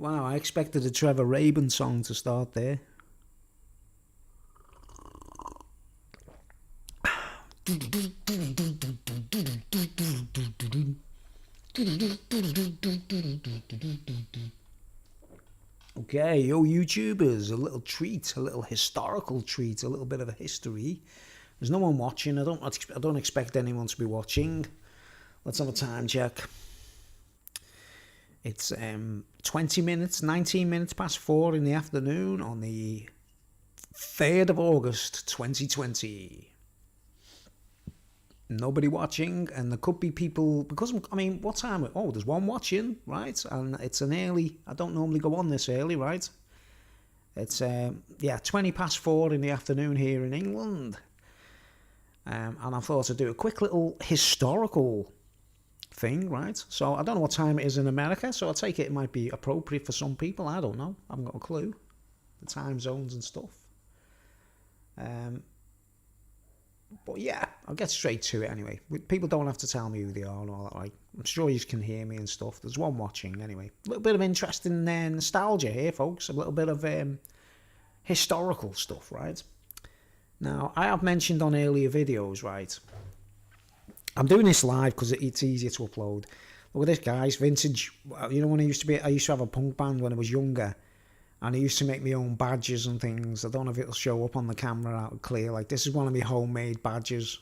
Wow, I expected a Trevor Rabin song to start there. Okay, yo YouTubers, a little treat, a little historical treat, a little bit of a history. There's no one watching. I don't expect anyone to be watching. Let's have a time check. It's 20 minutes, 19 minutes past 4 in the afternoon on the 3rd of August 2020. Nobody watching, and there could be people, because, I mean, what time? Oh, there's one watching, right? And it's an early, I don't normally go on this early, right? It's, 20 past 4 in the afternoon here in England. And I thought I'd do a quick little historical thing, right? So I don't know what time it is in America, so I take it might be appropriate for some people. I don't know. I haven't got a clue. The time zones and stuff. But yeah, I'll get straight to it anyway. People don't have to tell me who they are and all that. Like, I'm sure you can hear me and stuff. There's one watching anyway. A little bit of interesting nostalgia here, folks. A little bit of historical stuff, right? Now, I have mentioned on earlier videos, right? I'm doing this live because it's easier to upload. Look at this, guys. Vintage. You know, when I used to have a punk band when I was younger. And I used to make my own badges and things. I don't know if it'll show up on the camera out clear. Like, this is one of my homemade badges.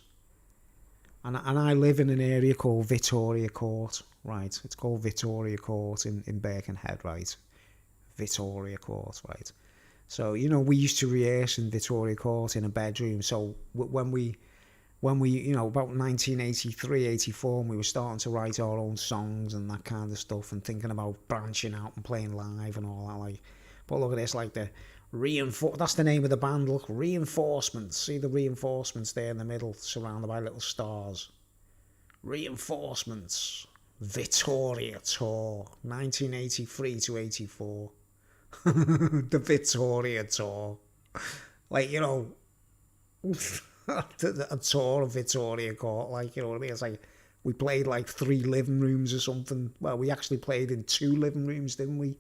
And I live in an area called Victoria Court, right? It's called Victoria Court in Birkenhead, right? Victoria Court, right? So, you know, we used to rehearse in Victoria Court in a bedroom. So when we you know, about 1983, 84, and we were starting to write our own songs and that kind of stuff and thinking about branching out and playing live and all that, like... But look at this, like the that's the name of the band, look, Reinforcements. See the reinforcements there in the middle, surrounded by little stars. Reinforcements, Victoria Tour, 1983 to 84. The Victoria Tour. Like, you know, a tour of Victoria Court, like, you know what I mean? It's like, we played like 3 living rooms or something. Well, we actually played in 2 living rooms, didn't we?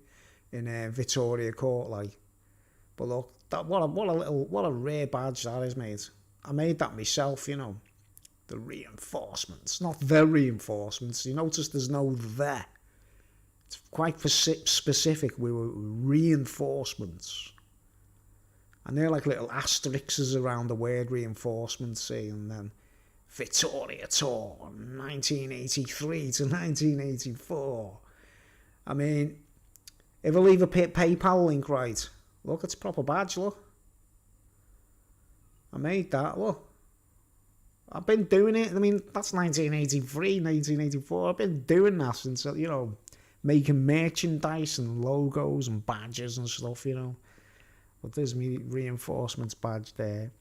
In Victoria Court, like. But look, what a rare badge that is, mate. I made that myself, you know. The Reinforcements, not the Reinforcements. You notice there's no the. It's quite specific. We were Reinforcements, and they're like little asterisks around the word reinforcements, see, and then Victoria Tour, 1983 to 1984. I mean, if I leave a PayPal link, right, look, it's a proper badge, look. I made that, look. I've been doing it. I mean, that's 1983, 1984. I've been doing that since, you know, making merchandise and logos and badges and stuff, you know. But there's me Reinforcements badge there.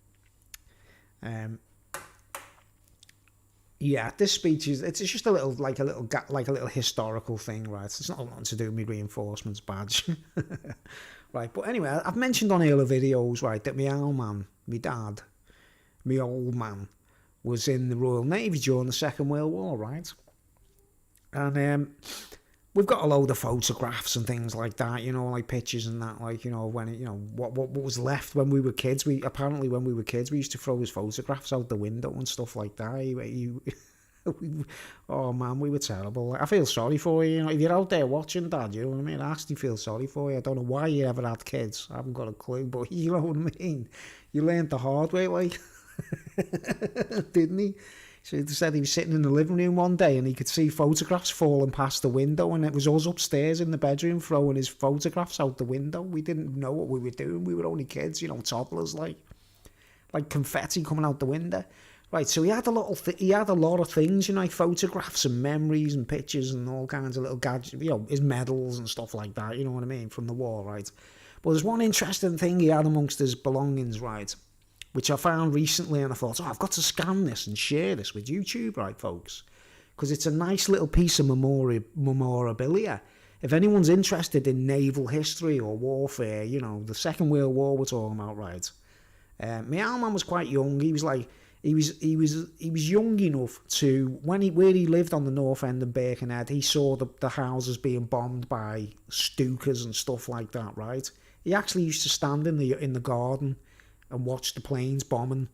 Yeah, this speech it's just a little historical thing, right? It's not nothing to do with me Reinforcements badge. Right, but anyway, I've mentioned on earlier videos, right, that my old man, my dad, my old man, was in the Royal Navy during the Second World War, right? And we've got a load of photographs and things like that, you know, like pictures and that, like, you know, when it, you know, what was left when we were kids. Apparently when we were kids, we used to throw his photographs out the window and stuff like that. Oh man, we were terrible. I feel sorry for you, you know, if you're out there watching, Dad, you know what I mean? I actually feel sorry for you. I don't know why you ever had kids. I haven't got a clue, but you know what I mean? You learned the hard way, like, didn't he? So he said he was sitting in the living room one day and he could see photographs falling past the window, and it was us upstairs in the bedroom throwing his photographs out the window. We didn't know what we were doing. We were only kids, you know, toddlers, like confetti coming out the window. Right, so he had a lot of things, you know, like photographs and memories and pictures and all kinds of little gadgets, you know, his medals and stuff like that, you know what I mean, from the war, right? But there's one interesting thing he had amongst his belongings, right, which I found recently, and I thought, I've got to scan this and share this with YouTube, right, folks? Because it's a nice little piece of memorabilia. If anyone's interested in naval history or warfare, you know, the Second World War we're talking about, right? My old man was quite young. he was young enough to, where he lived on the north end of Birkenhead, he saw the houses being bombed by Stukas and stuff like that, right? He actually used to stand in the garden and watch the planes bombing.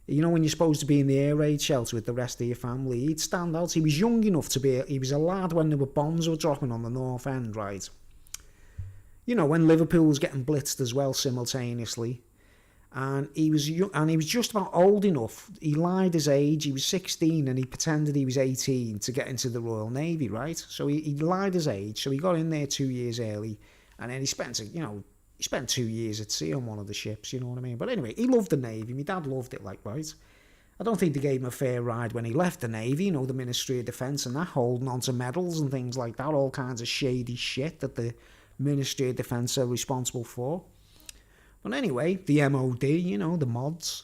You know, when you're supposed to be in the air raid shelter with the rest of your family, he'd stand out. He was young enough to be, he was a lad when there were bombs were dropping on the north end, right? You know, when Liverpool was getting blitzed as well simultaneously. And he was young, and he was just about old enough. He lied his age. He was 16 and he pretended he was 18 to get into the Royal Navy, right? So he lied his age. So he got in there 2 years early, and then he spent 2 years at sea on one of the ships, you know what I mean? But anyway, he loved the Navy. My dad loved it, like, right? I don't think they gave him a fair ride when he left the Navy, you know, the Ministry of Defence and that, holding on to medals and things like that, all kinds of shady shit that the Ministry of Defence are responsible for. But anyway, the MOD, you know, the mods.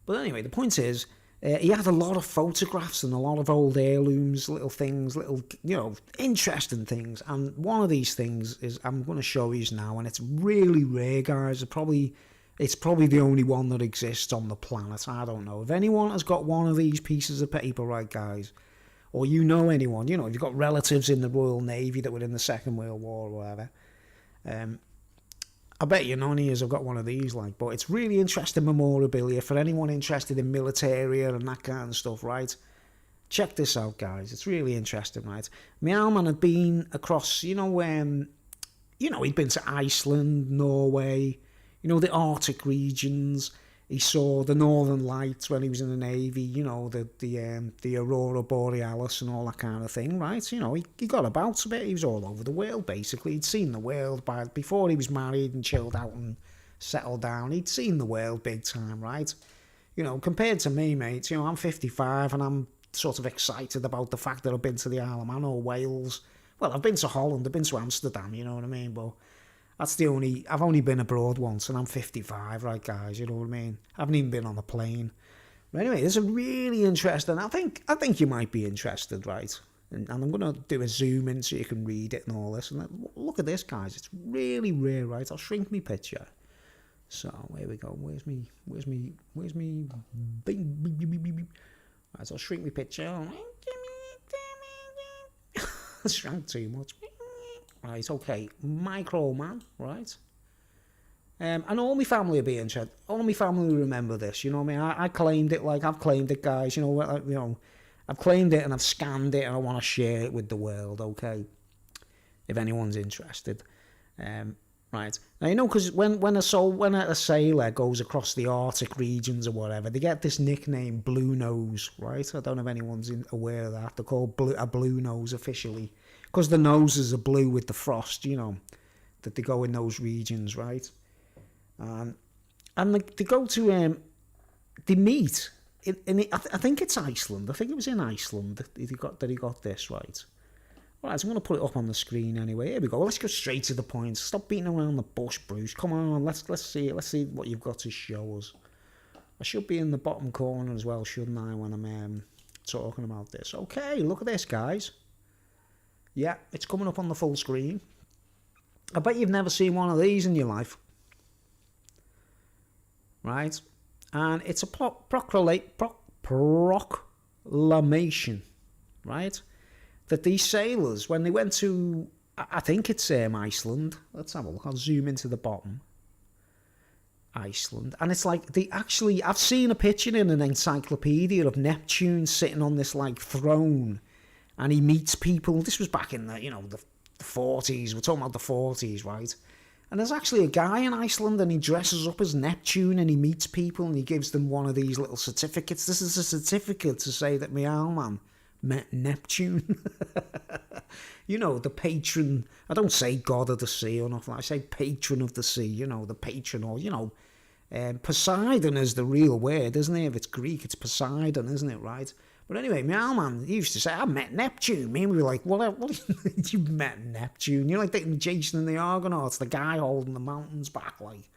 But anyway, the point is, he had a lot of photographs and a lot of old heirlooms, little things, little, you know, interesting things. And one of these things is, I'm going to show you now, and it's really rare, guys. It's probably the only one that exists on the planet. I don't know. If anyone has got one of these pieces of paper, right, guys, or you know anyone, you know, if you've got relatives in the Royal Navy that were in the Second World War or whatever, I bet you none of you have got one of these, like, but it's really interesting memorabilia for anyone interested in military and that kind of stuff, right? Check this out, guys. It's really interesting, right? My old man had been across, he'd been to Iceland, Norway, you know, the Arctic regions. He saw the Northern Lights when he was in the Navy, you know, the Aurora Borealis and all that kind of thing, right? You know, he got about a bit. He was all over the world, basically. He'd seen the world before he was married and chilled out and settled down. He'd seen the world big time, right? You know, compared to me, mate, you know, I'm 55 and I'm sort of excited about the fact that I've been to the Isle of Man or Wales. Well, I've been to Holland, I've been to Amsterdam, you know what I mean? But I've only been abroad once and I'm 55, right, guys, you know what I mean? I haven't even been on a plane. But anyway, this is really interesting. I think you might be interested, right? And I'm going to do a zoom in so you can read it and all this. And look at this, guys. It's really rare, right? I'll shrink my picture. So, here we go. Where's me? Right, I'll shrink my picture. I shrank too much. Right, okay, micro man, right? And all my family will be interested. All my family will remember this, you know what I mean? I claimed it, like, I've claimed it, guys, you know, I've claimed it and I've scanned it and I want to share it with the world, okay? If anyone's interested. Right, now, you know, because when a sailor goes across the Arctic regions or whatever, they get this nickname, Blue Nose, right? I don't know if anyone's aware of that. They're called a Blue Nose officially. Because the noses are blue with the frost, you know, that they go in those regions, right? And they go to, they meet, I think it's Iceland. I think it was in Iceland that he got this, right? All right, so I'm going to put it up on the screen anyway. Here we go. Let's go straight to the point. Stop beating around the bush, Bruce. Come on, let's see it. Let's see what you've got to show us. I should be in the bottom corner as well, shouldn't I, when I'm talking about this? Okay, look at this, guys. Yeah, it's coming up on the full screen. I bet you've never seen one of these in your life. Right? And it's a proclamation, right? That these sailors, when they went to, I think it's Iceland. Let's have a look. I'll zoom into the bottom. Iceland. And it's like, I've seen a picture in an encyclopedia of Neptune sitting on this, like, throne. And he meets people. This was back in the 40s. We're talking about the 40s, right? And there's actually a guy in Iceland and he dresses up as Neptune and he meets people and he gives them one of these little certificates. This is a certificate to say that my old man met Neptune. You know, the patron. I don't say God of the sea or nothing. I say patron of the sea, you know, the patron, or, you know, Poseidon is the real word, isn't it? If it's Greek, it's Poseidon, isn't it, right? But anyway, my old man, he used to say, I met Neptune. Me and we were like, what you met Neptune? You're like dating Jason and the Argonauts, the guy holding the mountains back, like.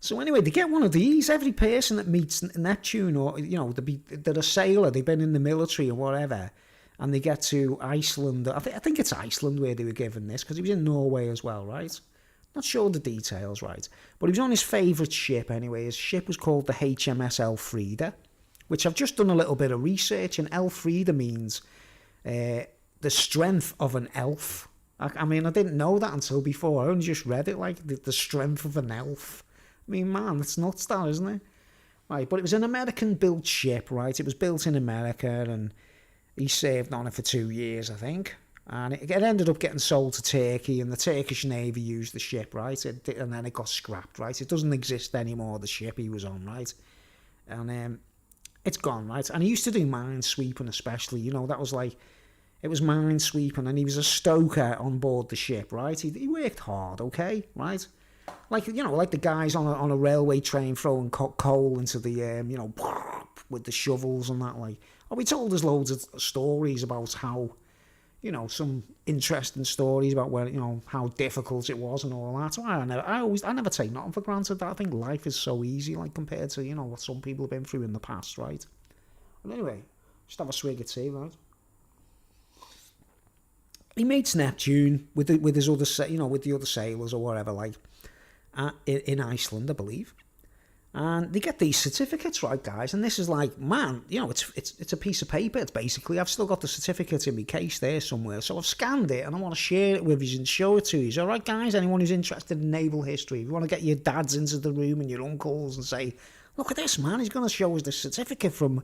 So anyway, they get one of these. Every person that meets Neptune, or, you know, they're a sailor, they've been in the military or whatever, and they get to Iceland. I think it's Iceland where they were given this, because he was in Norway as well, right? Not sure the details, right? But he was on his favourite ship anyway. His ship was called the HMS Elfrida, which I've just done a little bit of research, and Elfrida means the strength of an elf. I mean, I didn't know that until before. I only just read it, like the strength of an elf. I mean, man, that's nuts, that, isn't it? Right, but it was an American-built ship, right? It was built in America, and he served on it for 2 years, I think. And it ended up getting sold to Turkey, and the Turkish Navy used the ship, right? And then it got scrapped, right? It doesn't exist anymore, the ship he was on, right? And it's gone, right? And he used to do mine sweeping especially, you know, that was like, it was mine sweeping, and he was a stoker on board the ship, right? He worked hard, okay, right? Like, you know, like the guys on a railway train throwing coal into the, you know, with the shovels and that, like. Oh, he told us loads of stories about how, you know, some interesting stories about where, you know, how difficult it was and all that. So I never take nothing for granted. I think life is so easy, like, compared to, you know, what some people have been through in the past, right? But anyway, just have a swig of tea, right? He meets Neptune with his other, you know, with the other sailors or whatever, like, in Iceland, I believe. And they get these certificates, right, guys? And this is like, man, you know, it's a piece of paper. It's basically, I've still got the certificate in my case there somewhere. So I've scanned it, and I want to share it with you and show it to you. All right, guys, anyone who's interested in naval history, if you want to get your dads into the room and your uncles and say, look at this, man, he's going to show us the certificate from...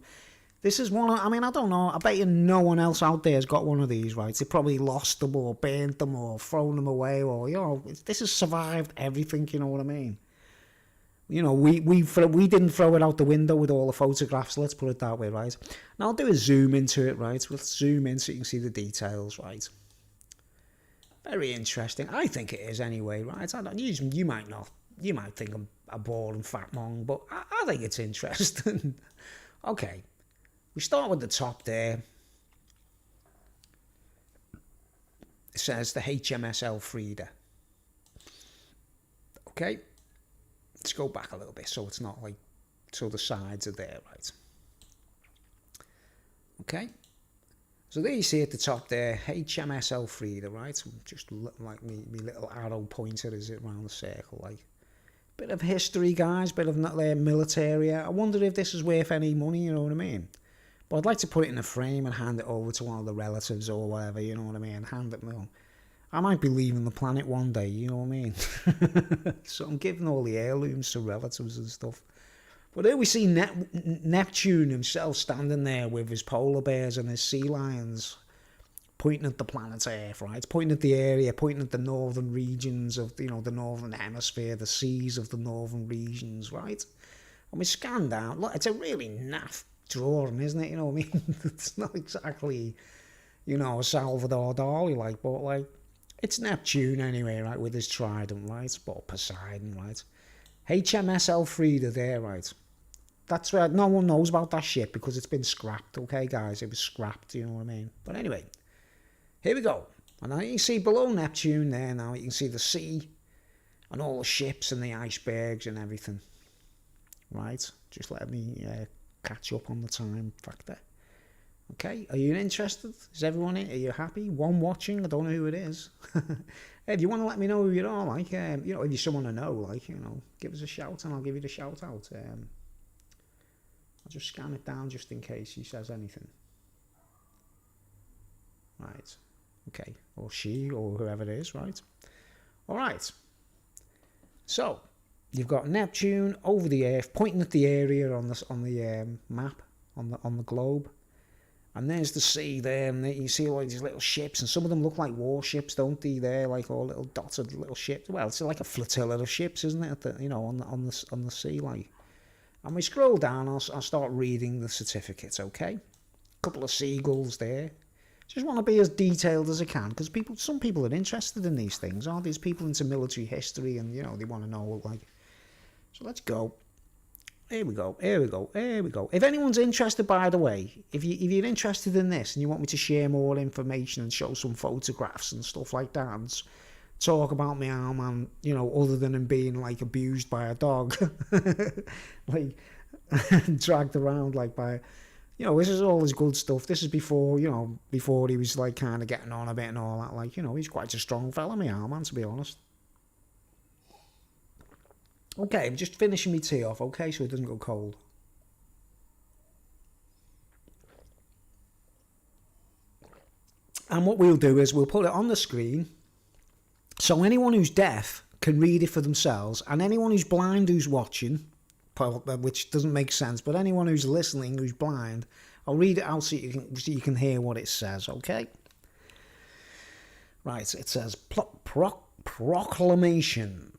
This is one, I mean, I don't know, I bet you no one else out there has got one of these, right? They probably lost them or burnt them or thrown them away, or, you know, this has survived everything, you know what I mean? You know, we didn't throw it out the window with all the photographs, let's put it that way, right? Now I'll do a zoom into it, right? We'll zoom in so you can see the details, right? Very interesting. I think it is anyway, right? You might not. You might think I'm a boring fat mong, but I think it's interesting. Okay. We start with the top there. It says the HMS Elfrida. Okay. Let's go back a little bit so it's not like, so the sides are there, right? Okay. So there you see at the top there, HMS Elfrida, right? Just like me little arrow pointer is it around the circle, like. Bit of history, guys, bit of military. I wonder if this is worth any money, you know what I mean? But I'd like to put it in a frame and hand it over to one of the relatives or whatever, you know what I mean? Hand it, you know. I might be leaving the planet one day, you know what I mean? So I'm giving all the heirlooms to relatives and stuff. But here we see Neptune himself standing there with his polar bears and his sea lions, pointing at the planet Earth, right? Pointing at the area, pointing at the northern regions of, you know, the northern hemisphere, the seas of the northern regions, right? And we scan down. Look, it's a really naff drawing, isn't it? You know what I mean? It's not exactly, you know, a Salvador Dali, like, but like, it's Neptune anyway, right, with his trident, right? Or Poseidon, right? HMS Elfrida there, right? That's right, no one knows about that ship because it's been scrapped, okay, guys? It was scrapped, you know what I mean? But anyway, here we go. And now you can see below Neptune there now, you can see the sea and all the ships and the icebergs and everything, right? Just let me catch up on the time factor. Okay, are you interested? Is everyone in? Are you happy? One watching? I don't know who it is. Hey, if you want to let me know who you are, like, you know, if you're someone I know, like, you know, give us a shout and I'll give you the shout out. I'll just scan it down just in case he says anything. Right. Okay. Or she or whoever it is, right? All right. So, you've got Neptune over the Earth, pointing at the area on the map, on the globe. And there's the sea there, and you see all these little ships, and some of them look like warships, don't they? They're like all little dotted little ships. Well, it's like a flotilla of ships, isn't it? You know, on the sea, like. And we scroll down. I'll start reading the certificates. Okay, a couple of seagulls there. Just want to be as detailed as I can, because some people are interested in these things, aren't these people into military history, and you know they want to know, like. So let's go. Here we go. If anyone's interested, by the way, if you're interested in this and you want me to share more information and show some photographs and stuff like that, and talk about my arm and, you know, other than him being like abused by a dog, like dragged around like by, you know, this is all his good stuff. This is before, you know, before he was like kind of getting on a bit and all that. Like, you know, he's quite a strong fella, my arm man, to be honest. Okay, I'm just finishing my tea off, okay, so it doesn't go cold. And what we'll do is we'll put it on the screen so anyone who's deaf can read it for themselves, and anyone who's blind who's watching, which doesn't make sense, but anyone who's listening who's blind, I'll read it out so you can hear what it says, okay? Right, it says proclamation.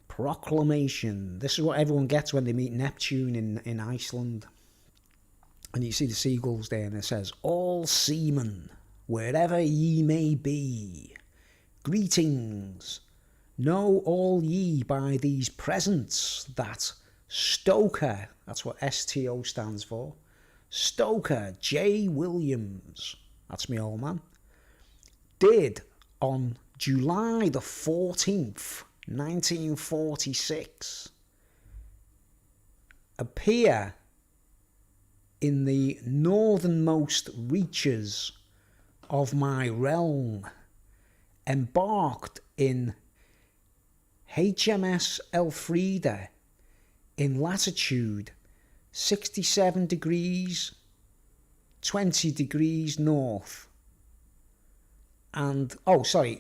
Proclamation. This is what everyone gets when they meet Neptune in Iceland. And you see the seagulls there, and it says, all seamen, wherever ye may be, greetings. Know all ye by these presents that Stoker, that's what STO stands for, Stoker J. Williams, that's me old man, did on July the 14th, 1946, appear in the northernmost reaches of my realm, embarked in HMS Elfrida in latitude 67 degrees 20 degrees north and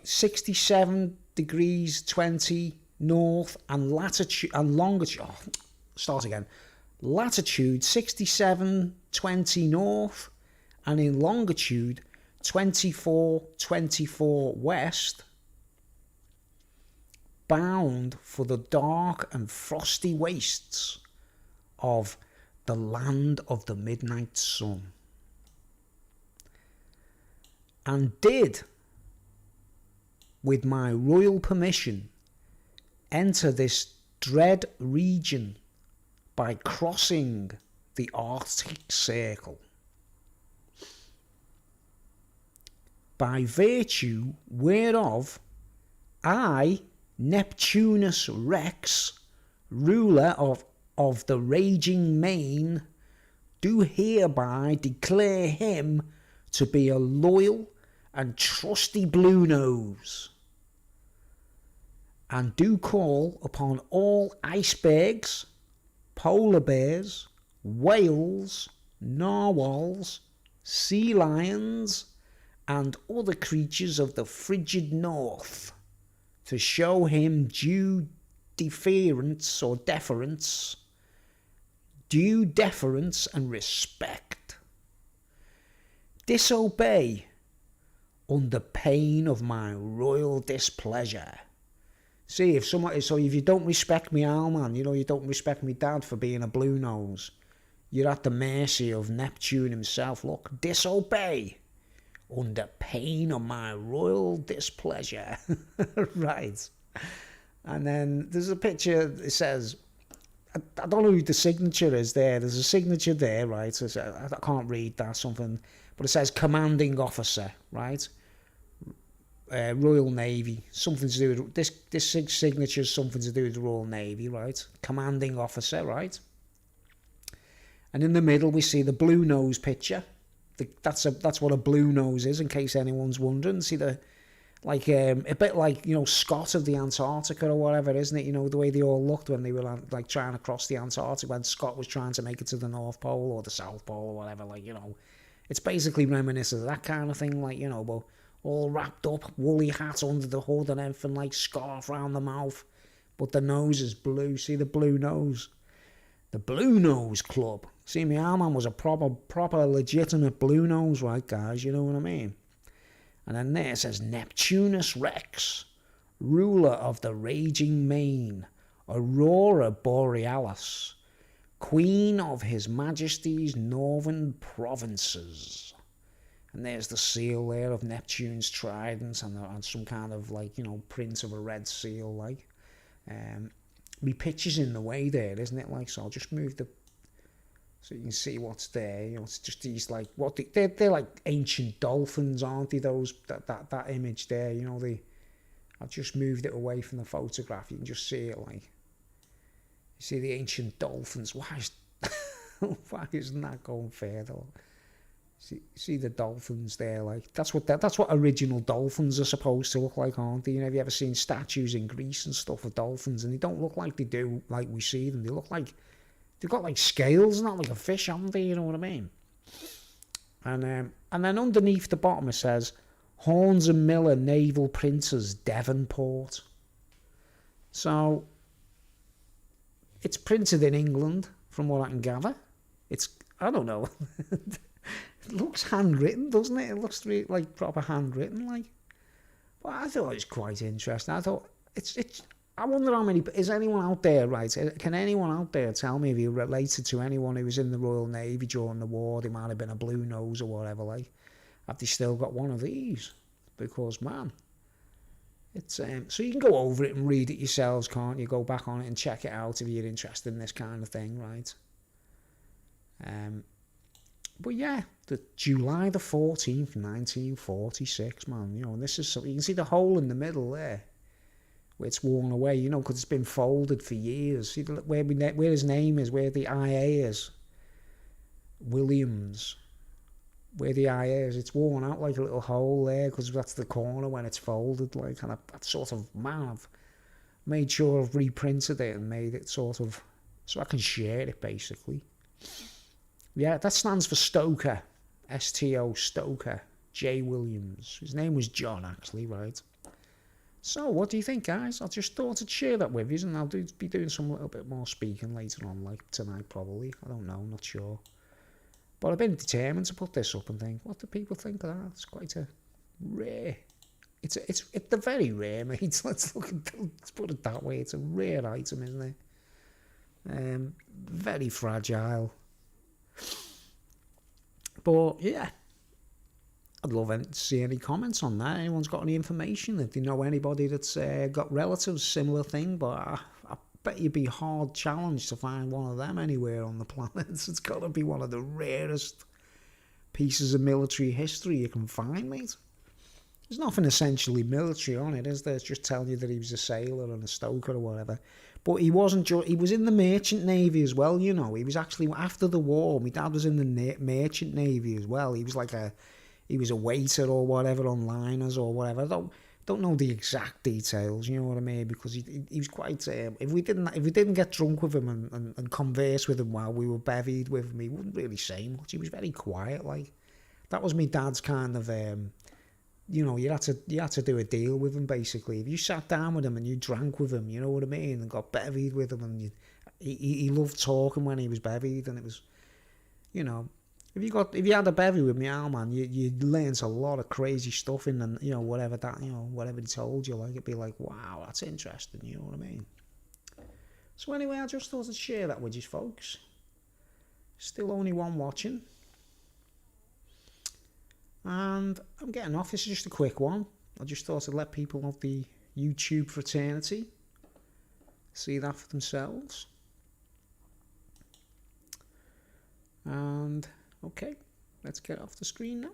67 degrees 20 north and latitude and longitude latitude 67.20 north and in longitude 24.24 west, bound for the dark and frosty wastes of the land of the midnight sun, and did, with my royal permission, enter this dread region by crossing the Arctic Circle, by virtue whereof I, Neptunus Rex, ruler of the raging main, do hereby declare him to be a loyal and trusty blue nose, and do call upon all icebergs, polar bears, whales, narwhals, sea lions, and other creatures of the frigid north to show him due deference and respect. Disobey under pain of my royal displeasure. See, if you don't respect me, man, you don't respect me dad for being a blue nose, you're at the mercy of Neptune himself. Look, disobey under pain of my royal displeasure. Right. And then there's a picture, it says, I don't know who the signature is there. There's a signature there, right? So I can't read that, something, but it says commanding officer, right? Royal Navy, something to do with this signature is something to do with the Royal Navy, right? Commanding officer, right? And in the middle we see the blue nose picture. That's what a blue nose is, in case anyone's wondering. See a bit like Scott of the Antarctica or whatever, isn't it? The way they all looked when they were like trying to cross the Antarctic, when Scott was trying to make it to the North Pole or the South Pole or whatever. It's basically reminiscent of that kind of thing, but all wrapped up, woolly hat under the hood and everything, like scarf round the mouth, but the nose is blue. See the blue nose? The Blue Nose Club. See, my man was a proper legitimate blue nose, right, guys? You know what I mean? And then there it says Neptunus Rex, ruler of the raging main, Aurora Borealis, queen of His Majesty's northern provinces. And there's the seal there of Neptune's trident and some kind of print of a red seal, my picture's in the way there, isn't it? So I'll just move so you can see what's there. It's just these they're like ancient dolphins, aren't they? That image there, I've just moved it away from the photograph. You can just see it, you see the ancient dolphins. Why isn't that going fair though? See the dolphins there, like that's what original dolphins are supposed to look like, aren't they? You know, have you ever seen statues in Greece and stuff of dolphins, and they don't look like they do like we see them. They look like they've got like scales, not like a fish, haven't they? You know what I mean? And then underneath the bottom it says Horns and Miller Naval Printers, Devonport. So it's printed in England, from what I can gather. I don't know. It looks handwritten, doesn't it? It looks really, like proper handwritten, like. But I thought it was quite interesting. I thought it's. I wonder how many. Is anyone out there, right? Can anyone out there tell me if you related to anyone who was in the Royal Navy during the war? They might have been a blue nose or whatever. Like, have they still got one of these? Because man, it's so you can go over it and read it yourselves, can't you? Go back on it and check it out if you're interested in this kind of thing, right? But yeah, the July the 14th, 1946, man. You know, and this is so you can see the hole in the middle there, where it's worn away. You know, because it's been folded for years. See where his name is, where the IA is, Williams. Where the IA is, it's worn out like a little hole there, because that's the corner when it's folded. Like, and that sort of I've made sure I've reprinted it and made it sort of so I can share it basically. Yeah, that stands for Stoker. STO Stoker. J. Williams. His name was John, actually, right? So, what do you think, guys? I just thought I'd share that with you, and I'll be doing some little bit more speaking later on, like tonight, probably. I don't know, not sure. But I've been determined to put this up and think, what do people think of that? It's quite a rare. It's a very rare, mate. Let's put it that way. It's a rare item, isn't it? Very fragile. But yeah, I'd love to see any comments on that. Anyone's got any information? If you know anybody that's got relatives, similar thing, but I bet you'd be hard challenged to find one of them anywhere on the planet. It's got to be one of the rarest pieces of military history you can find, mate. There's nothing essentially military on it, is there? It's just telling you that he was a sailor and a stoker or whatever. But he wasn't. He was in the Merchant Navy as well, you know. He was actually, after the war, my dad was in the Merchant Navy as well. He was like he was a waiter or whatever on liners or whatever. I don't know the exact details, you know what I mean? Because he was quite. If we didn't get drunk with him and converse with him while we were bevied with him, he wouldn't really say much. He was very quiet. Like, that was my dad's kind of. You know, you had to do a deal with him, basically. If you sat down with him and you drank with him, you know what I mean, and got bevied with him, and he loved talking when he was bevied, and it was, you know, if you had a bevy with me, man, you learned a lot of crazy stuff in, and you know, whatever he told you, like, it'd be like, wow, that's interesting, you know what I mean. So anyway, I just thought I'd share that with you folks. Still only one watching. And I'm getting off. This is just a quick one. I just thought I'd let people of the YouTube fraternity see that for themselves. And okay, let's get off the screen now.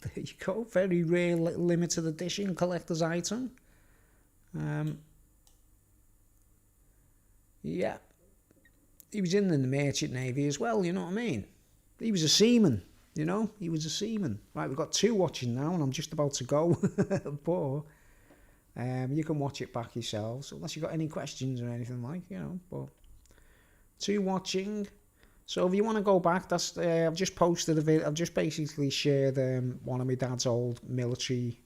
There you go. Very rare limited edition collector's item. Yeah, he was in the Merchant Navy as well, you know what I mean. He was a seaman. You know, he was a seaman. Right, we've got 2 watching now, and I'm just about to go. But you can watch it back yourselves, unless you've got any questions or anything like, you know. But 2 watching. So if you want to go back, that's I've just posted a video. I've just basically shared one of my dad's old military,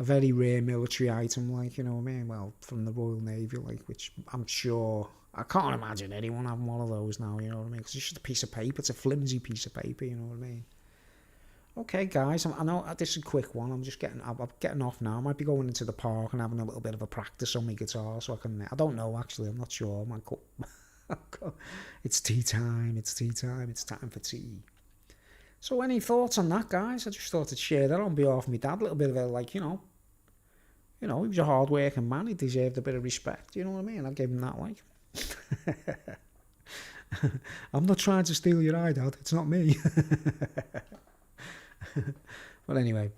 a very rare military item, like, you know what I mean. Well, from the Royal Navy, like, which I'm sure. I can't imagine anyone having one of those now, you know what I mean? Because it's just a piece of paper. It's a flimsy piece of paper, you know what I mean? Okay, guys, I know this is a quick one. I'm getting off now. I might be going into the park and having a little bit of a practice on my guitar, so I can. I don't know, actually. I'm not sure. It's tea time. It's tea time. It's time for tea. So, any thoughts on that, guys? I just thought I'd share that on behalf of my dad. A little bit of a, like, you know, he was a hard-working man. He deserved a bit of respect. You know what I mean? I gave him that, like. I'm not trying to steal your eye, Dad. It's not me. But anyway,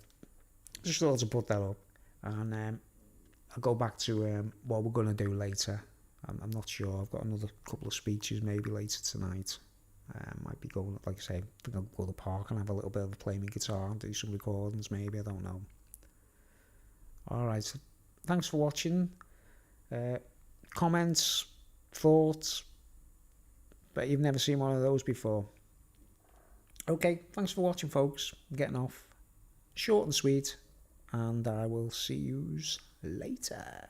just thought to put that up, and I'll go back to what we're going to do later. I'm not sure. I've got another couple of speeches maybe later tonight, Might be going, like I say, I think I'll go to the park and have a little bit of playing my guitar and do some recordings maybe, I don't know. Alright, so thanks for watching. Comments, thoughts, but you've never seen one of those before. Okay, thanks for watching, folks. I'm getting off. Short and sweet, and I will see you later.